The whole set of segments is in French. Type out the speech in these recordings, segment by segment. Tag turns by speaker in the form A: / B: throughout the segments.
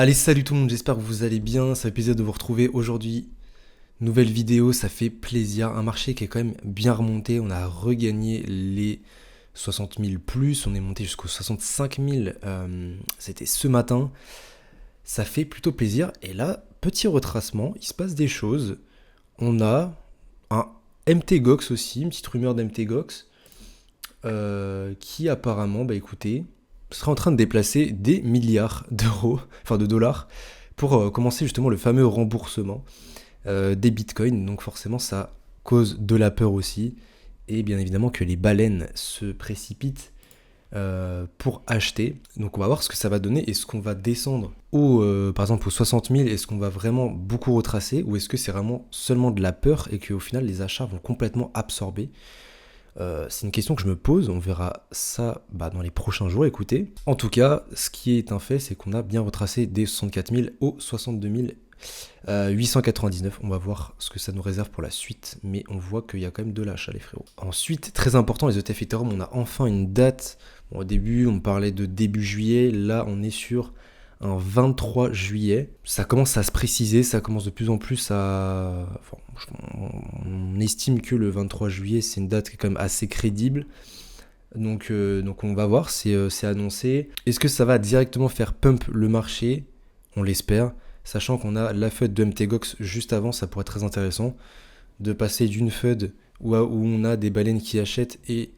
A: Allez, salut tout le monde, j'espère que vous allez bien. Ça fait plaisir de vous retrouver aujourd'hui. Nouvelle vidéo, ça fait plaisir. Un marché qui est quand même bien remonté. On a regagné les 60 000 plus. On est monté jusqu'aux 65 000. C'était ce matin. Ça fait plutôt plaisir. Et là, petit retracement, il se passe des choses. On a un MTGOX aussi, une petite rumeur d'MTGOX qui apparemment, bah écoutez, sera en train de déplacer des milliards d'euros, enfin de dollars, pour commencer justement le fameux remboursement des bitcoins. Donc forcément ça cause de la peur aussi. Et bien évidemment que les baleines se précipitent pour acheter. Donc on va voir ce que ça va donner. Est-ce qu'on va descendre par exemple aux 60 000? Est-ce qu'on va vraiment beaucoup retracer? Ou est-ce que c'est vraiment seulement de la peur et qu'au final les achats vont complètement absorber? C'est une question que je me pose, on verra ça dans les prochains jours, écoutez. En tout cas, ce qui est un fait, c'est qu'on a bien retracé des 64 000 aux 62 899. On va voir ce que ça nous réserve pour la suite, mais on voit qu'il y a quand même de l'achat, les frérots. Ensuite, très important, les ETF Ethereum, on a enfin une date. Bon, au début, on parlait de début juillet, là on est sur un 23 juillet. Ça commence à se préciser, ça commence de plus en plus à... Enfin, on estime que le 23 juillet, c'est une date qui est quand même assez crédible. Donc on va voir, c'est annoncé. Est-ce que ça va directement faire pump le marché? On l'espère. Sachant qu'on a la FUD de MTGOX juste avant, ça pourrait être très intéressant. De passer d'une FUD où on a des baleines qui achètent et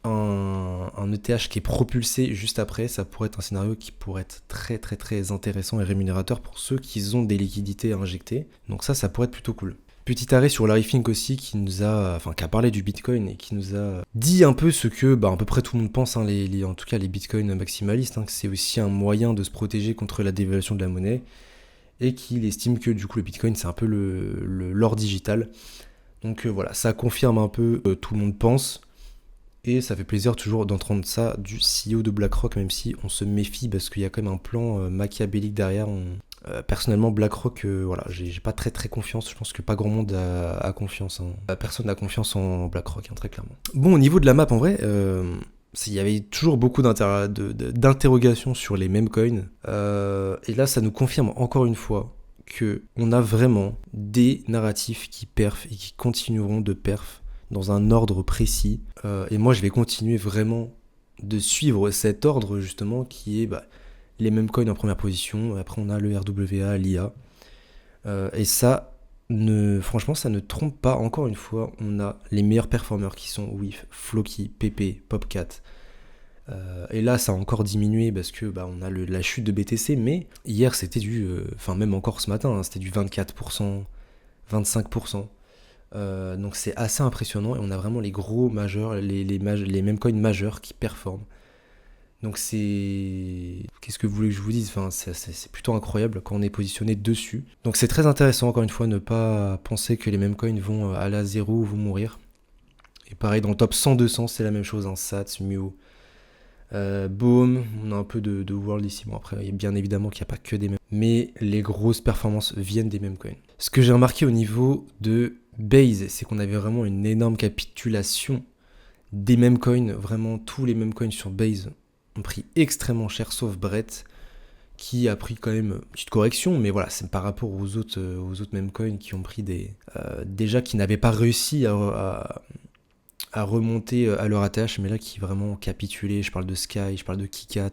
A: un ETH qui est propulsé juste après, ça pourrait être un scénario qui pourrait être très très très intéressant et rémunérateur pour ceux qui ont des liquidités à injecter. Donc ça pourrait être plutôt cool. Petit arrêt sur Larry Fink aussi qui a parlé du Bitcoin et qui nous a dit un peu ce que à peu près tout le monde pense, hein, en tout cas les Bitcoins maximalistes, hein, que c'est aussi un moyen de se protéger contre la dévaluation de la monnaie et qu'il estime que du coup le Bitcoin c'est un peu l'or digital. Donc voilà, ça confirme un peu tout le monde pense. Et ça fait plaisir toujours d'entendre ça du CEO de BlackRock, même si on se méfie parce qu'il y a quand même un plan machiavélique derrière. Personnellement, BlackRock, voilà, j'ai pas très très confiance. Je pense que pas grand monde a confiance. Personne n'a confiance en BlackRock, hein, très clairement. Bon, au niveau de la map, en vrai, il y avait toujours beaucoup d'interrogations sur les mêmes coins. Et là, ça nous confirme encore une fois que on a vraiment des narratifs qui perfent et qui continueront de perf dans un ordre précis. Et moi, je vais continuer vraiment de suivre cet ordre, justement, qui est les mêmes coins en première position. Après, on a le RWA, l'IA. Et ça, franchement, ça ne trompe pas. Encore une fois, on a les meilleurs performeurs qui sont WIF, Floki, PP, Popcat. Et là, ça a encore diminué parce que on a la chute de BTC. Mais hier, c'était même encore ce matin, hein, c'était du 24%, 25%. Donc c'est assez impressionnant et on a vraiment les gros majeurs, les mêmes coins majeurs qui performent. Donc qu'est-ce que vous voulez que je vous dise? Enfin, c'est plutôt incroyable quand on est positionné dessus. Donc c'est très intéressant, encore une fois, ne pas penser que les mêmes coins vont aller à zéro ou vont mourir. Et pareil, dans le top 100-200, c'est la même chose, hein, SATS, Mew, Boom, on a un peu de World ici. Bon, après, bien évidemment qu'il n'y a pas que des mêmes. Mais les grosses performances viennent des mêmes coins. Ce que j'ai remarqué au niveau de Base, c'est qu'on avait vraiment une énorme capitulation des mêmes coins. Vraiment, tous les mêmes coins sur Base ont pris extrêmement cher, sauf Brett, qui a pris quand même une petite correction. Mais voilà, c'est par rapport aux autres mêmes coins qui ont pris déjà qui n'avaient pas réussi à remonter à leur ATH, mais là qui vraiment ont capitulé. Je parle de Sky, je parle de Kikat,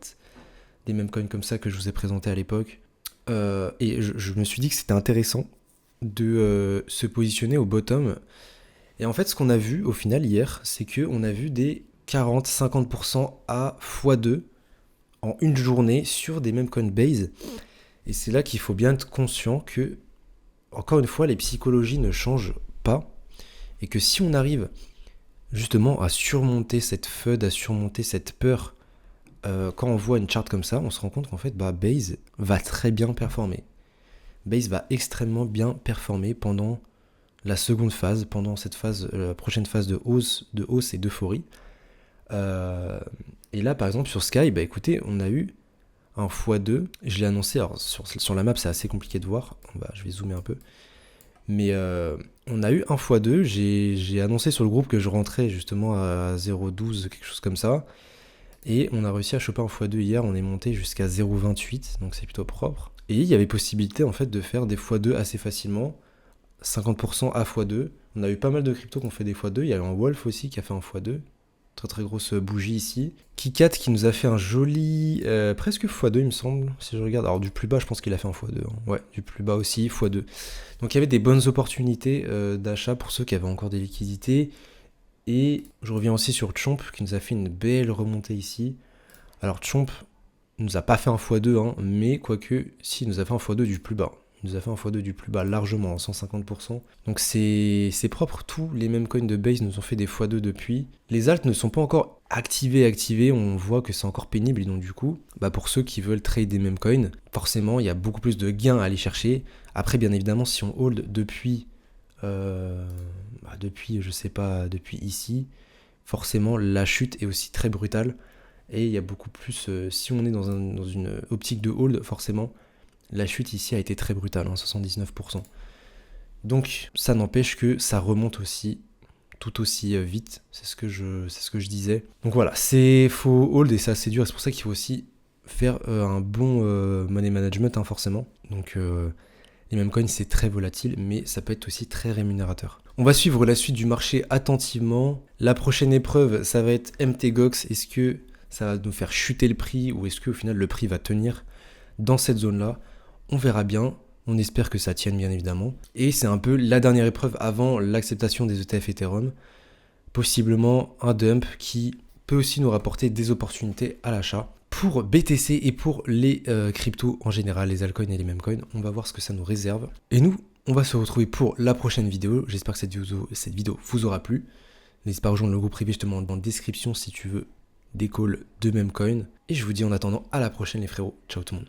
A: des mêmes coins comme ça que je vous ai présenté à l'époque. Et je me suis dit que c'était intéressant de se positionner au bottom. Et en fait, ce qu'on a vu au final hier, c'est qu'on a vu des 40-50% à x2 en une journée sur des mêmes Coinbase. Et c'est là qu'il faut bien être conscient que, encore une fois, les psychologies ne changent pas. Et que si on arrive justement à surmonter cette FUD, à surmonter cette peur, quand on voit une charte comme ça, on se rend compte qu'en fait, Base va très bien performer. Base va extrêmement bien performer pendant la seconde phase, pendant cette phase, la prochaine phase de hausse et d'euphorie. Et là, par exemple, sur Sky, écoutez, on a eu un x2. Je l'ai annoncé, alors sur la map, c'est assez compliqué de voir. Je vais zoomer un peu. Mais on a eu un x2. J'ai annoncé sur le groupe que je rentrais justement à 0,12, quelque chose comme ça. Et on a réussi à choper un x2 hier, on est monté jusqu'à 0,28, donc c'est plutôt propre. Et il y avait possibilité en fait de faire des x2 assez facilement, 50% à x2. On a eu pas mal de cryptos qui ont fait des x2, il y a eu un Wolf aussi qui a fait un x2. Très très grosse bougie ici. Kikat qui nous a fait un joli presque x2 il me semble, si je regarde. Alors du plus bas je pense qu'il a fait un x2. Hein. Ouais, du plus bas aussi, x2. Donc il y avait des bonnes opportunités d'achat pour ceux qui avaient encore des liquidités. Et je reviens aussi sur Chomp qui nous a fait une belle remontée ici. Alors Chomp nous a pas fait un x2, hein, mais quoique, si, il nous a fait un x2 du plus bas. Il nous a fait un x2 du plus bas largement, 150%. Donc c'est propre, tous les mêmes coins de base nous ont fait des x2 depuis. Les alts ne sont pas encore activés, on voit que c'est encore pénible, et donc du coup, pour ceux qui veulent trade des mêmes coins, forcément il y a beaucoup plus de gains à aller chercher. Après bien évidemment, si on hold depuis, je sais pas, depuis ici, forcément la chute est aussi très brutale. Et il y a beaucoup plus, si on est dans une optique de hold, forcément, la chute ici a été très brutale, hein, 79%. Donc ça n'empêche que ça remonte aussi tout aussi vite, c'est ce que je disais. Donc voilà, faut hold et c'est assez dur, et c'est pour ça qu'il faut aussi faire un bon money management, hein, forcément. Donc les mêmes coins c'est très volatile, mais ça peut être aussi très rémunérateur. On va suivre la suite du marché attentivement. La prochaine épreuve, ça va être MTGOX. Est-ce que ça va nous faire chuter le prix ou est-ce qu'au final le prix va tenir dans cette zone-là? On verra bien. On espère que ça tienne bien évidemment. Et c'est un peu la dernière épreuve avant l'acceptation des ETF Ethereum. Possiblement un dump qui peut aussi nous rapporter des opportunités à l'achat. Pour BTC et pour les cryptos en général, les altcoins et les memecoins, on va voir ce que ça nous réserve. Et nous, on va se retrouver pour la prochaine vidéo. J'espère que cette vidéo vous aura plu. N'hésite pas à rejoindre le groupe privé justement dans la description si tu veux des calls de memecoin. Et je vous dis en attendant à la prochaine les frérots. Ciao tout le monde.